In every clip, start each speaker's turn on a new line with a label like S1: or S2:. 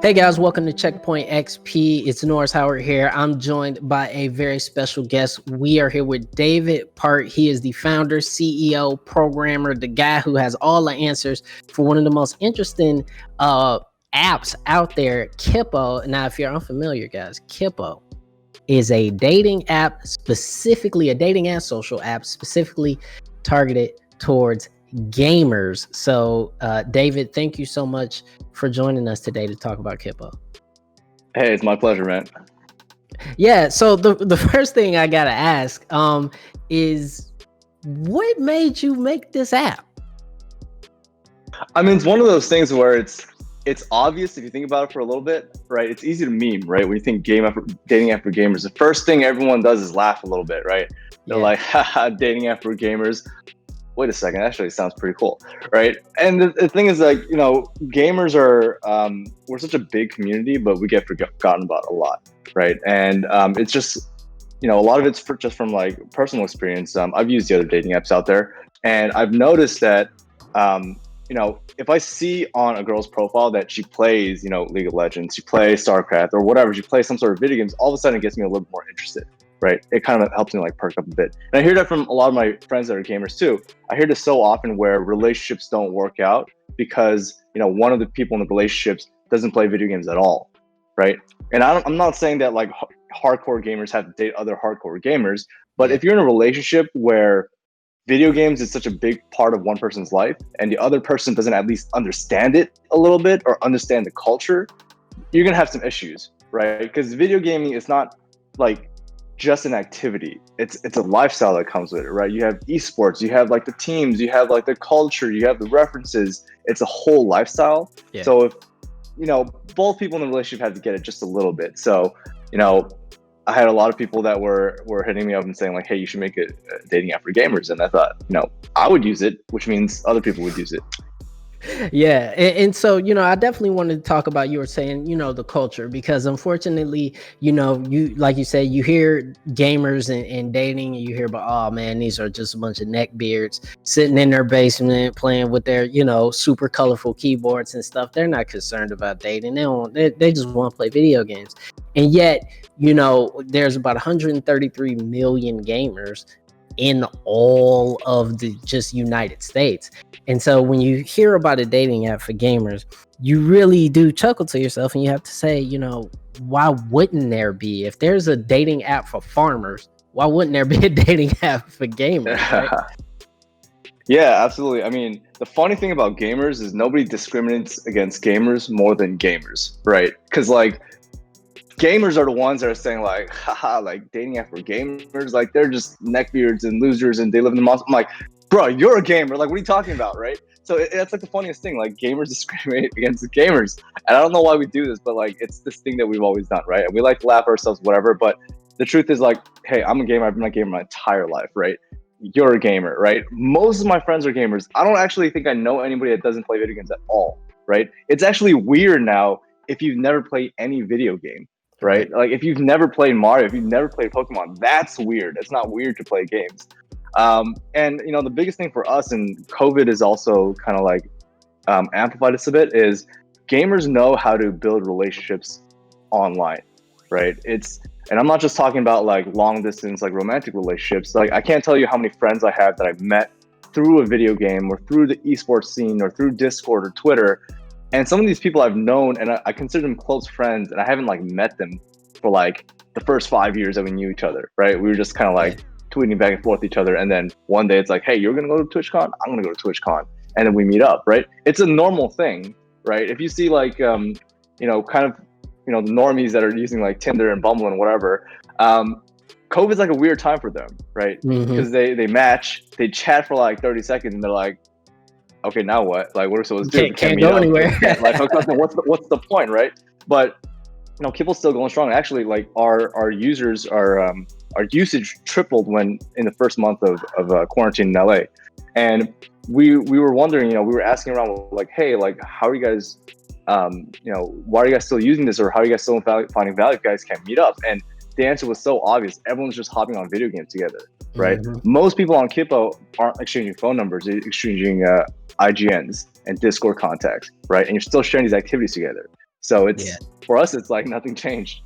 S1: Hey guys, welcome to Checkpoint XP. It's Norris Howard here. I'm joined by a very special guest. We are here with David Part. He is the founder, CEO, programmer, the guy who has all the answers for one of the most interesting apps out there, Kippo. Now, if you're unfamiliar, guys, Kippo is a dating app, specifically a dating and social app, specifically targeted towards gamers. So, David, thank you so much for joining us today to talk about Kippo.
S2: Hey, it's my pleasure, man.
S1: Yeah, so the first thing I gotta ask is what made you make this app?
S2: I mean, it's one of those things where it's obvious if you think about it for a little bit, right? It's easy to meme, right? When you think dating app for gamers, the first thing everyone does is laugh a little bit, right? They're like, haha, dating app for gamers. Wait a second, actually sounds pretty cool, right? And the thing is, like, you know, gamers are, we're such a big community, but we get forgotten about a lot, right? And it's just, you know, a lot of it's just from like personal experience. I've used the other dating apps out there, and I've noticed that, you know, if I see on a girl's profile that she plays, you know, League of Legends, she plays StarCraft or whatever, she plays some sort of video games, all of a sudden it gets me a little bit more interested. Right, it kind of helps me like perk up a bit. And I hear that from a lot of my friends that are gamers too. I hear this so often where relationships don't work out because, you know, one of the people in the relationships doesn't play video games at all, right? And I'm not saying that like hardcore gamers have to date other hardcore gamers, but if you're in a relationship where video games is such a big part of one person's life and the other person doesn't at least understand it a little bit or understand the culture, you're gonna have some issues, right? Because video gaming is not like just an activity. It's a lifestyle that comes with it, right? You have esports, you have like the teams, you have like the culture, you have the references. It's a whole lifestyle. So if, you know, both people in the relationship had to get it just a little bit. So, you know, I had a lot of people that were hitting me up and saying like, hey, you should make a dating app for gamers. And I thought, you know, I would use it, which means other people would use it.
S1: Yeah, and so, you know, I definitely wanted to talk about, you were saying, you know, the culture, because unfortunately, you know, you, like you said, you hear gamers and dating, and you hear about, oh man, these are just a bunch of neckbeards sitting in their basement playing with their, you know, super colorful keyboards and stuff. They're not concerned about dating. They just want to play video games. And yet, you know, there's about 133 million gamers in all of the just United States. And so when you hear about a dating app for gamers, you really do chuckle to yourself and you have to say, you know, why wouldn't there be? If there's a dating app for farmers, why wouldn't there be a dating app for gamers? Right?
S2: Yeah, absolutely. I mean, the funny thing about gamers is nobody discriminates against gamers more than gamers, right? Because like gamers are the ones that are saying like, haha, like dating app for gamers, like they're just neckbeards and losers and they live in the monster. I'm like, bro, you're a gamer. Like, what are you talking about, right? So that's like the funniest thing. Like, gamers discriminate against gamers, and I don't know why we do this, but like, it's this thing that we've always done, right? And we like to laugh at ourselves, whatever. But the truth is, like, hey, I'm a gamer. I've been a gamer my entire life, right? You're a gamer, right? Most of my friends are gamers. I don't actually think I know anybody that doesn't play video games at all, right? It's actually weird now if you've never played any video game. Right? Like if you've never played Mario, if you've never played Pokemon, that's weird. It's not weird to play games. And you know, the biggest thing for us, and COVID is also kind of like amplified this a bit, is gamers know how to build relationships online, right? And I'm not just talking about like long distance, like romantic relationships. Like I can't tell you how many friends I have that I've met through a video game or through the esports scene or through Discord or Twitter. And some of these people I've known and I consider them close friends, and I haven't like met them for like the first 5 years that we knew each other, right? We were just kind of like tweeting back and forth with each other. And then one day it's like, hey, you're going to go to TwitchCon? I'm going to go to TwitchCon. And then we meet up, right? It's a normal thing, right? If you see like, you know, kind of, you know, the normies that are using like Tinder and Bumble and whatever, COVID's like a weird time for them, right? Because they match, they chat for like 30 seconds and they're like, okay, now what? Like, what are we supposed to do?
S1: Can't go anywhere.
S2: Like, what's the point, right? But you know, Kipple's still going strong. Actually, like our users, our usage tripled when in the first month of quarantine in LA, and we were wondering, you know, we were asking around like, hey, like, how are you guys, you know, why are you guys still using this, or how are you guys still finding value if you guys can't meet up? And the answer was so obvious. Everyone's just hopping on video games together, right? Most people on Kippo aren't exchanging phone numbers; they're exchanging IGNs and Discord contacts, right? And you're still sharing these activities together. So
S1: Yeah.
S2: for us, it's like nothing changed.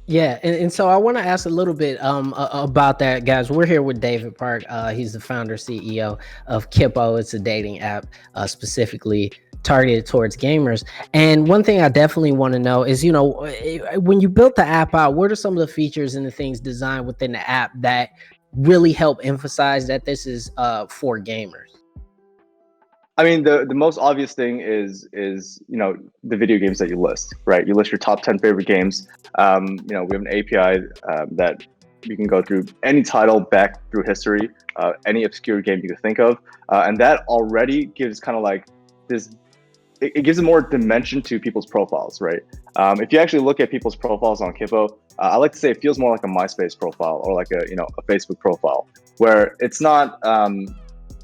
S1: Yeah, and so I want to ask a little bit about that, guys. We're here with David Park. He's the founder CEO of Kippo. It's a dating app specifically targeted towards gamers. And one thing I definitely want to know is, when you built the app out, what are some of the features and the things designed within the app that really help emphasize that this is for gamers?
S2: I mean, the most obvious thing is the video games that you list, right? You list your top 10 favorite games. We have an API that you can go through any title back through history, any obscure game you can think of, and that already gives kind of like this. It gives a more dimension to people's profiles, right? If you actually look at people's profiles on Kippo, I like to say it feels more like a MySpace profile or like a Facebook profile, where it's not.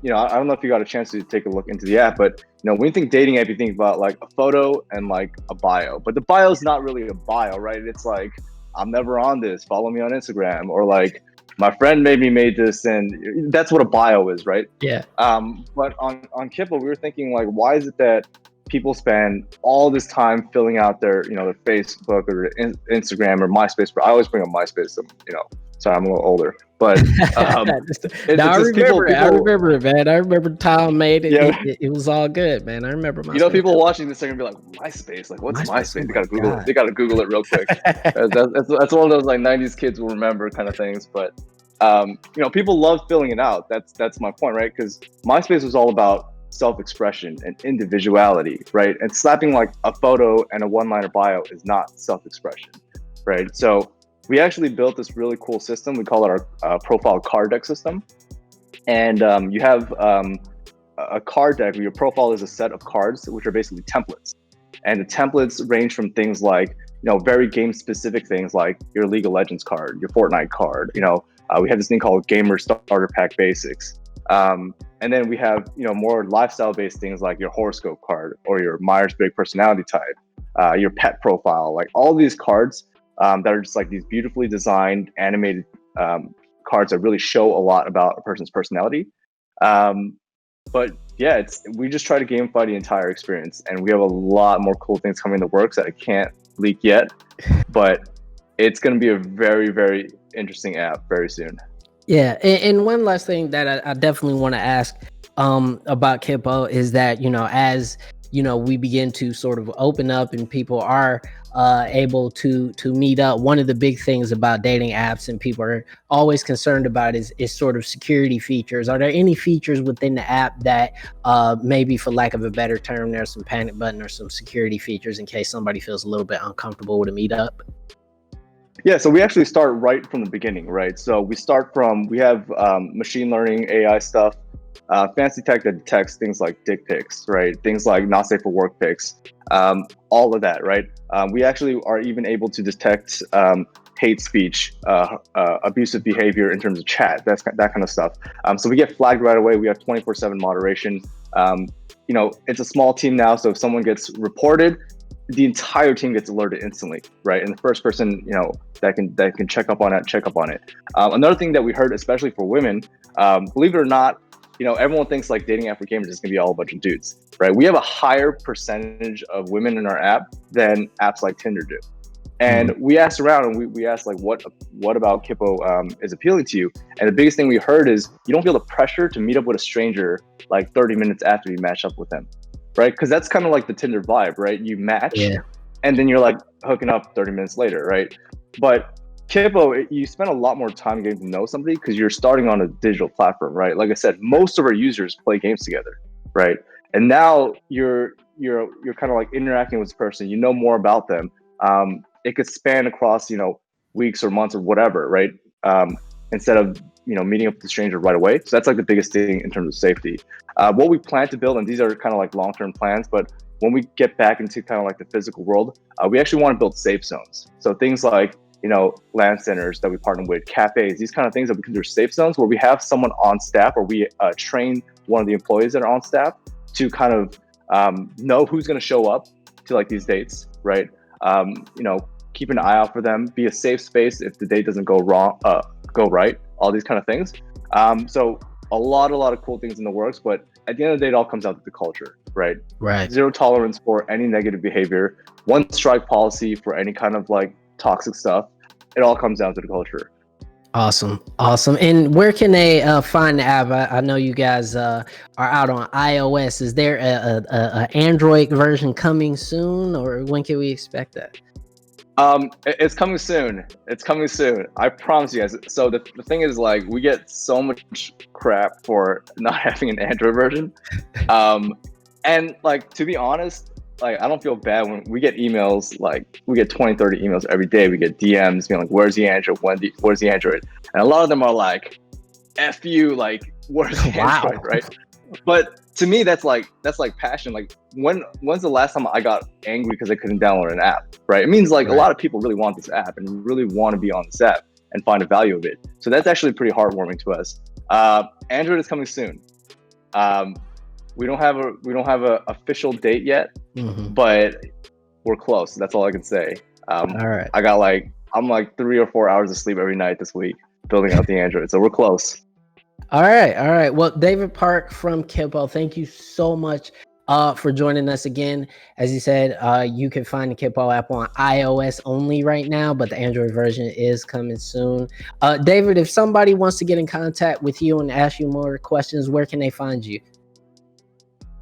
S2: I don't know if you got a chance to take a look into the app, but when you think dating app, you think about like a photo and like a bio. But the bio is not really a bio, right? It's like, I'm never on this. Follow me on Instagram, or like my friend made me made this, and that's what a bio is, right?
S1: Yeah.
S2: But on Kippo, we were thinking like, why is it that people spend all this time filling out their their Facebook or Instagram or MySpace? I always bring up MySpace, sorry, I'm a little older, but
S1: No, I remember it. I remember it, man. I remember Tom made it.
S2: Yeah.
S1: It was all good, man. I remember MySpace.
S2: People watching this are gonna be like, MySpace, like what's MySpace?
S1: Oh
S2: They gotta Google it. They gotta Google it real quick. That's one of those like 90s kids will remember kind of things. But people love filling it out. That's my point, right? Because MySpace was all about self-expression and individuality, right? And slapping like a photo and a one-liner bio is not self-expression, right? So we actually built this really cool system. We call it our profile card deck system. And you have a card deck where your profile is a set of cards, which are basically templates. And the templates range from things like, very game specific things like your League of Legends card, your Fortnite card. We have this thing called Gamer Starter Pack Basics. And then we have, more lifestyle based things like your horoscope card or your Myers-Briggs personality type, your pet profile, like all these cards that are just like these beautifully designed animated cards that really show a lot about a person's personality. But yeah, we just try to gamify the entire experience, and we have a lot more cool things coming in the works that I can't leak yet, but it's going to be a very, very interesting app very soon.
S1: Yeah, and one last thing that I definitely want to ask about Kippo is that as we begin to sort of open up and people are able to meet up, one of the big things about dating apps and people are always concerned about is sort of security features. Are there any features within the app that maybe, for lack of a better term, there's some panic button or some security features in case somebody feels a little bit uncomfortable with a meetup?
S2: Yeah, so we actually start right from the beginning, right? So we have machine learning, AI stuff, fancy tech that detects things like dick pics, right? Things like not safe for work pics, all of that, right? We actually are even able to detect hate speech, abusive behavior in terms of chat, that kind of stuff. So we get flagged right away. We have 24/7 moderation. It's a small team now, so if someone gets reported, the entire team gets alerted instantly, right? And the first person, that can check up on it. Another thing that we heard, especially for women, believe it or not, everyone thinks like dating app for gamers is gonna be all a bunch of dudes, right? We have a higher percentage of women in our app than apps like Tinder do. And we asked around and we asked like, what about Kippo is appealing to you? And the biggest thing we heard is you don't feel the pressure to meet up with a stranger like 30 minutes after you match up with them, right? Because that's kind of like the Tinder vibe, right? You match, and then you're like hooking up 30 minutes later, right? But Kippo, you spend a lot more time getting to know somebody because you're starting on a digital platform, right? Like I said, most of our users play games together, right? And now you're kind of like interacting with this person. You know more about them. It could span across weeks or months or whatever, right? Instead of meeting up with the stranger right away. So that's like the biggest thing in terms of safety. What we plan to build, and these are kind of like long-term plans, but when we get back into kind of like the physical world, we actually want to build safe zones. So things like LAN centers that we partner with, cafes, these kind of things that we consider safe zones, where we have someone on staff, or we train one of the employees that are on staff to kind of know who's going to show up to like these dates, right? Keep an eye out for them, be a safe space if the date doesn't go right, all these kind of things. So a lot of cool things in the works, but at the end of the day, it all comes out to the culture, right?
S1: Right.
S2: Zero tolerance for any negative behavior, one strike policy for any kind of like toxic stuff. It all comes down to the culture.
S1: Awesome. And where can they find the app? I know you guys are out on iOS. Is there a Android version coming soon, or when can we expect that?
S2: It's coming soon. It's coming soon. I promise you guys. So the thing is, like, we get so much crap for not having an Android version. And like, to be honest, like, I don't feel bad when we get emails. Like, we get 20, 30 emails every day. We get DMs being like, where's the Android? Where's the Android? And a lot of them are like, F you, like, where's the Android, right? But to me, that's like passion. Like, when's the last time I got angry because I couldn't download an app, right? It means like a lot of people really want this app and really want to be on this app and find a value of it. So that's actually pretty heartwarming to us. Android is coming soon. We don't have a official date yet, but we're close. That's all I can say.
S1: All right.
S2: I'm like 3 or 4 hours of sleep every night this week building out the Android. So we're close.
S1: All right. Well, David Park from Kippo, thank you so much for joining us again. As you said, you can find the Kippo app on iOS only right now, but the Android version is coming soon. David, if somebody wants to get in contact with you and ask you more questions, where can they find you?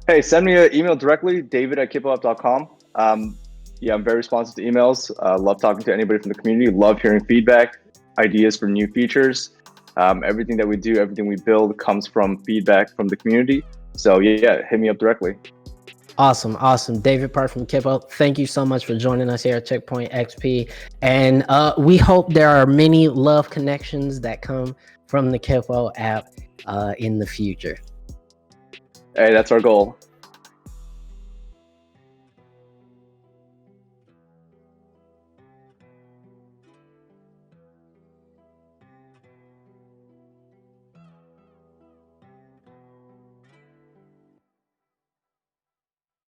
S2: Hey, send me an email directly, david@kippoapp.com. Yeah, I'm very responsive to emails. Love talking to anybody from the community. Love hearing feedback, ideas for new features. Everything that we do, everything we build comes from feedback from the community. So yeah, hit me up directly.
S1: Awesome. David Park from Kippo, thank you so much for joining us here at Checkpoint XP. And we hope there are many love connections that come from the Kippo app in the future.
S2: Hey, that's our goal.